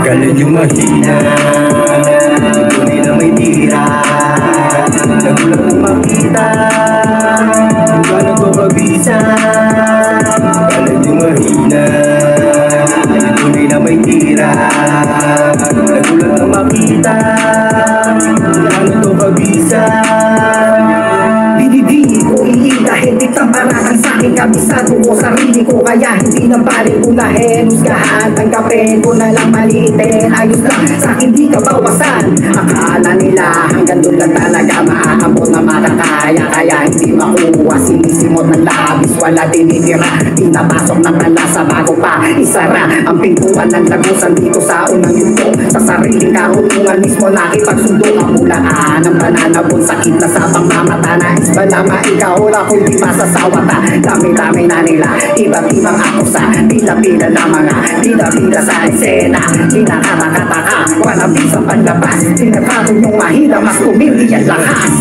Galing yung mahina, tunay na may tira. Nagulat nang makita, kung gano'n ko kabisa. Galing yung mahina, tunay na may tira. Nagulat nang makita, kung gano'n ko kabisa. Binibili ko iida, hindi tamarakan sa'king kabisado ko sarili ko. Kaya hindi na balik ko na henusgahan. Tanggapin ko na lang maliitin, ayos lang sa'kin di ka bawasan. Akala nila hanggang doon lang talaga maaabot na makakaya. Kaya hindi makuha, sinisimot ng labis, wala tinitira. Pinapasok ng talasa bago pa isara ang pintuan ng lagusan dito sa unang yugto. Sa sariling karunungan mismo nakipagsundo. Kamulaan ng bananabon, sakit na sa pangmamata. Nais ba na maikahula kung di masasawata? Dami-dami na nila, iba't ibang akusa. Pila-pila na mga pila-pila sa eksena. Pinakatakataka, walang bisang panlabas. Tinatapon yung mahina, mas kumili ang lakas.